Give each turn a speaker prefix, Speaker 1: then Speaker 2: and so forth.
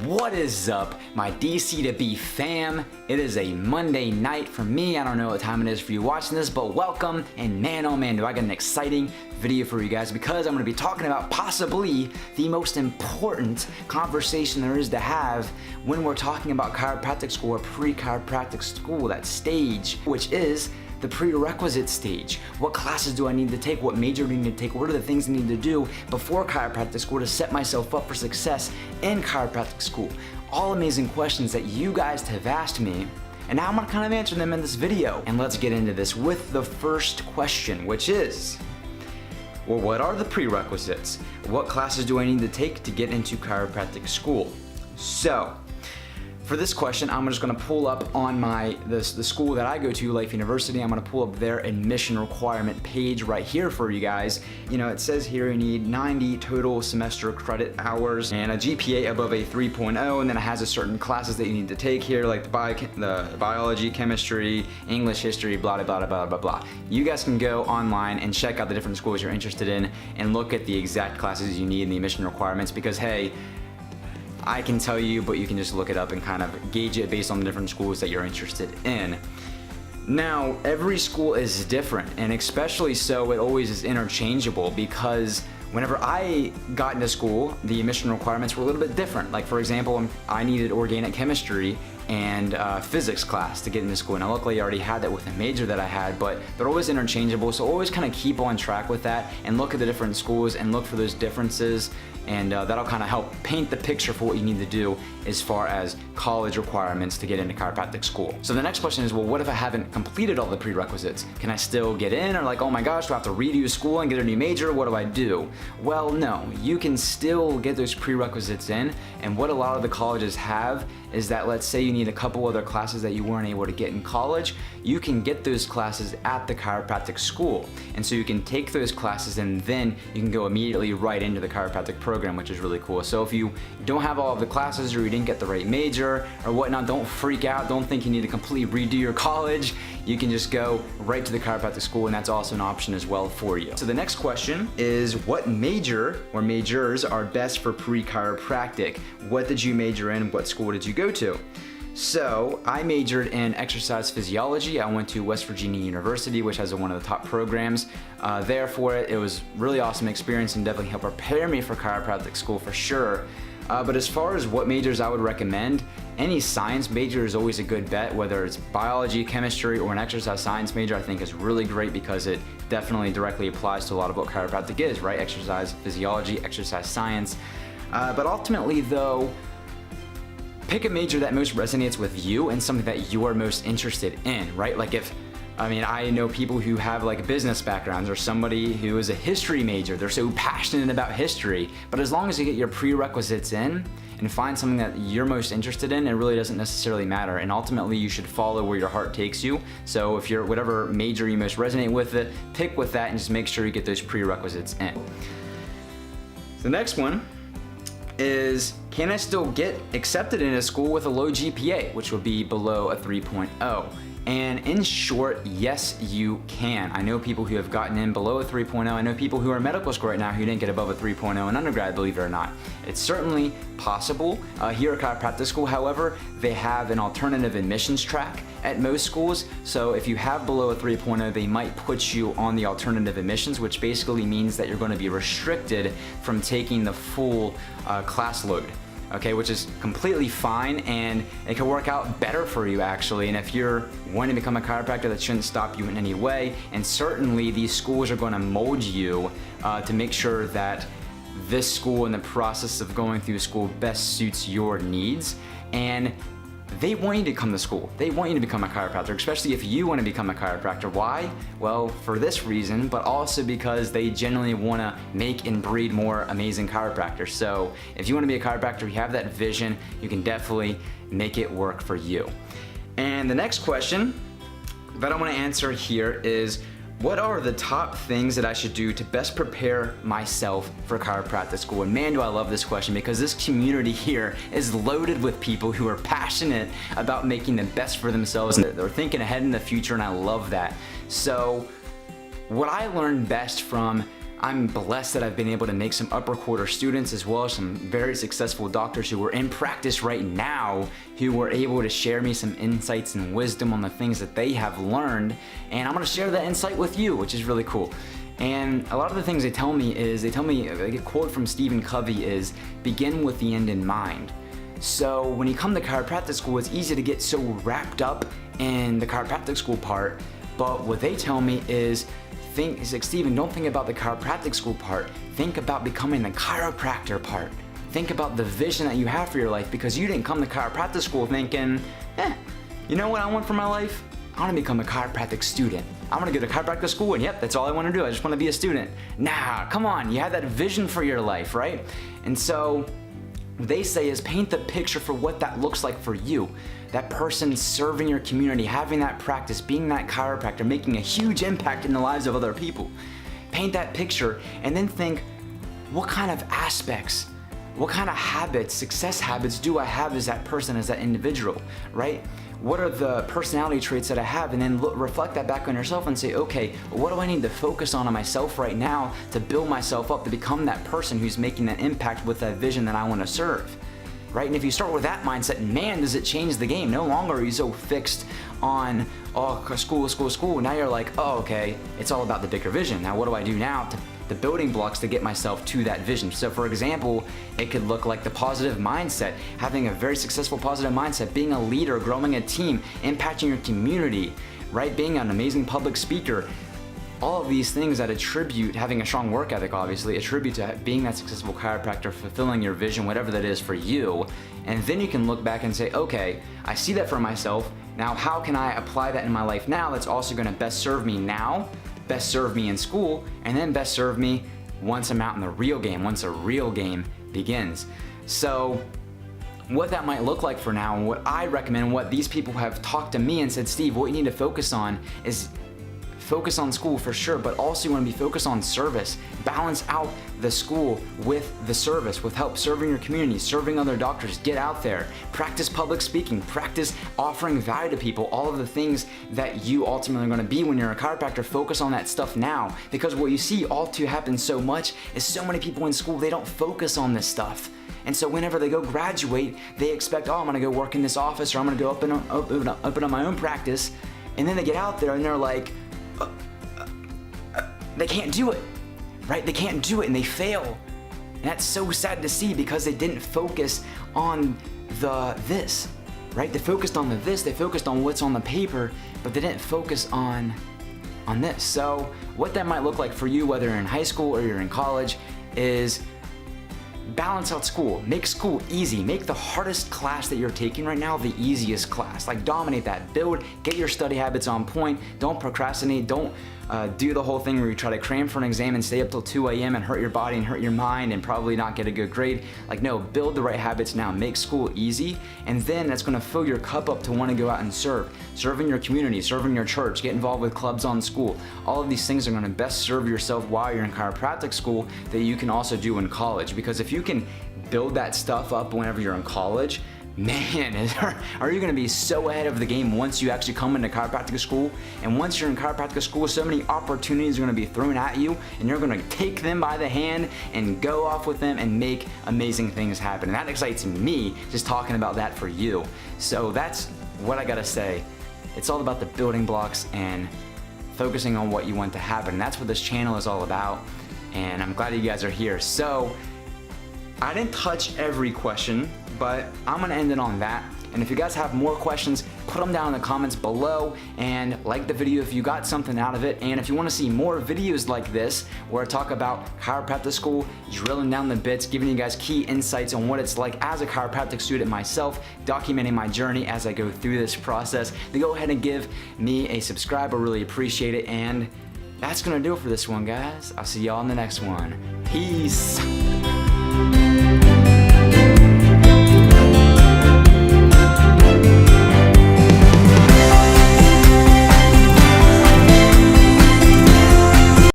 Speaker 1: What is up, my DC to be fam? It is a Monday night for me. I don't know what time it is for you watching this, but welcome. And man, oh man, do I got an exciting video for you guys, because I'm going to be talking about possibly the most important conversation there is to have when we're talking about chiropractic school or pre-chiropractic school, that stage, which is the prerequisite stage. What classes do I need to take? What major do I need to take? What are the things I need to do before chiropractic school to set myself up for success in chiropractic school? All amazing questions that you guys have asked me, and now I'm gonna kind of answer them in this video. And let's get into this with the first question, which is, well, what are the prerequisites? What classes do I need to take to get into chiropractic school? So, for this question, I'm just gonna pull up on the school that I go to, Life University. I'm gonna pull up their admission requirement page right here for you guys. You know, it says here you need 90 total semester credit hours and a GPA above a 3.0, and then it has a certain classes that you need to take here, like the biology, chemistry, English, history, blah, blah, blah, blah, blah, blah. You guys can go online and check out the different schools you're interested in and look at the exact classes you need in the admission requirements, because hey, I can tell you, but you can just look it up and kind of gauge it based on the different schools that you're interested in. Now, every school is different, and especially so, it always is interchangeable, because whenever I got into school, the admission requirements were a little bit different. Like, for example, I needed organic chemistry and physics class to get into school. Now, luckily I already had that with the major that I had, but they're always interchangeable, so always kind of keep on track with that and look at the different schools and look for those differences, and that'll kind of help paint the picture for what you need to do as far as college requirements to get into chiropractic school. So the next question is, well, what if I haven't completed all the prerequisites? Can I still get in? Or like, oh my gosh, do I have to redo school and get a new major? What do I do? Well, no, you can still get those prerequisites in, and what a lot of the colleges have is that, let's say you need a couple other classes that you weren't able to get in college, you can get those classes at the chiropractic school. And so you can take those classes and then you can go immediately right into the chiropractic program, which is really cool. So if you don't have all of the classes, or you didn't get the right major or whatnot, don't freak out. Don't think you need to completely redo your college. You can just go right to the chiropractic school, and that's also an option as well for you. So the next question is, what major or majors are best for pre-chiropractic? What did you major in? What school did you go to? So I majored in exercise physiology. I went to West Virginia University, which has one of the top programs there for it. It was really awesome experience and definitely helped prepare me for chiropractic school for sure. But as far as what majors I would recommend, any science major is always a good bet, whether it's biology, chemistry, or an exercise science major. I think is really great because it definitely directly applies to a lot of what chiropractic is, right? Exercise physiology, exercise science. But ultimately though, pick a major that most resonates with you and something that you are most interested in, right? Like I know people who have like business backgrounds, or somebody who is a history major, they're so passionate about history, but as long as you get your prerequisites in and find something that you're most interested in, it really doesn't necessarily matter. And ultimately you should follow where your heart takes you. So if you're whatever major you most resonate with it, pick with that and just make sure you get those prerequisites in. The next one is, can I still get accepted into school with a low GPA, which would be below a 3.0? And in short, yes, you can. I know people who have gotten in below a 3.0. I know people who are in medical school right now who didn't get above a 3.0 in undergrad, believe it or not. It's certainly possible. Here at chiropractic school, however, they have an alternative admissions track at most schools. So if you have below a 3.0, they might put you on the alternative admissions, which basically means that you're going to be restricted from taking the full class load. Okay, which is completely fine, and it can work out better for you actually. And if you're wanting to become a chiropractor, that shouldn't stop you in any way. And certainly these schools are going to mold you to make sure that this school and the process of going through school best suits your needs. And they want you to come to school. They want you to become a chiropractor, especially if you want to become a chiropractor. Why? Well, for this reason, but also because they genuinely want to make and breed more amazing chiropractors. So if you want to be a chiropractor, you have that vision, you can definitely make it work for you. And the next question that I want to answer here is, what are the top things that I should do to best prepare myself for chiropractic school? And man, do I love this question, because this community here is loaded with people who are passionate about making the best for themselves. They're thinking ahead in the future, and I love that. So what I learned best from I'm blessed that I've been able to make some upper quarter students as well as some very successful doctors who are in practice right now who were able to share me some insights and wisdom on the things that they have learned, and I'm gonna share that insight with you, which is really cool. And a lot of the things they tell me, a quote from Stephen Covey is, begin with the end in mind. So when you come to chiropractic school, it's easy to get so wrapped up in the chiropractic school part, but what they tell me is, it's like, Steven, don't think about the chiropractic school part. Think about becoming the chiropractor part. Think about the vision that you have for your life, because you didn't come to chiropractic school thinking, you know what I want for my life? I want to become a chiropractic student. I'm going to go to chiropractic school and yep, that's all I want to do. I just want to be a student. Nah, come on. You had that vision for your life, right? And so what they say is paint the picture for what that looks like for you. That person serving your community, having that practice, being that chiropractor, making a huge impact in the lives of other people. Paint that picture and then think, what kind of aspects, what kind of habits, success habits do I have as that person, as that individual, right? What are the personality traits that I have? And then reflect that back on yourself and say, okay, what do I need to focus on myself right now to build myself up to become that person who's making that impact with that vision that I want to serve, right? And if you start with that mindset, man, does it change the game. No longer are you so fixed on, oh, school. Now you're like, oh, okay, it's all about the bigger vision. Now what do I do now to the building blocks to get myself to that vision? So for example, it could look like the positive mindset, having a very successful positive mindset, being a leader, growing a team, impacting your community, right? Being an amazing public speaker. All of these things that attribute, having a strong work ethic obviously, attribute to being that successful chiropractor, fulfilling your vision, whatever that is for you. And then you can look back and say, okay, I see that for myself. Now how can I apply that in my life now that's also gonna best serve me now, best serve me in school, and then best serve me once I'm out in the real game, once a real game begins. So what that might look like for now, and what I recommend, what these people have talked to me and said, Steve, what you need to focus on is focus on school for sure, but also you want to be focused on service. Balance out the school with the service, with help serving your community, serving other doctors. Get out there, practice public speaking, practice offering value to people, all of the things that you ultimately are going to be when you're a chiropractor. Focus on that stuff now, because what you see all too happen so much is so many people in school, they don't focus on this stuff. And so whenever they go graduate, they expect, oh, I'm gonna go work in this office, or I'm gonna go open up my own practice. And then they get out there and they're like, they can't do it, right? They can't do it and they fail. And that's so sad to see, because they didn't focus on this, right? They focused on this, they focused on what's on the paper, but they didn't focus on this. So what that might look like for you, whether you're in high school or you're in college, is balance out school. Make school easy. Make the hardest class that you're taking right now the easiest class. Like dominate that. Get your study habits on point. Don't procrastinate. Don't do the whole thing where you try to cram for an exam and stay up till 2 a.m. and hurt your body and hurt your mind and probably not get a good grade. Like no, build the right habits now. Make school easy, and then that's gonna fill your cup up to want to go out and serve in your community, serve in your church, get involved with clubs on school. All of these things are gonna best serve yourself while you're in chiropractic school that you can also do in college. Because if you can build that stuff up whenever you're in college, man, are you going to be so ahead of the game once you actually come into chiropractic school. And once you're in chiropractic school, so many opportunities are going to be thrown at you, and you're going to take them by the hand and go off with them and make amazing things happen. And that excites me, just talking about that for you. So that's what I got to say. It's all about the building blocks and focusing on what you want to happen. And that's what this channel is all about. And I'm glad you guys are here. So I didn't touch every question, but I'm gonna end it on that. And if you guys have more questions, put them down in the comments below, and like the video if you got something out of it. And if you wanna see more videos like this, where I talk about chiropractic school, drilling down the bits, giving you guys key insights on what it's like as a chiropractic student myself, documenting my journey as I go through this process, then go ahead and give me a subscribe. I really appreciate it. And that's gonna do it for this one, guys. I'll see y'all in the next one. Peace.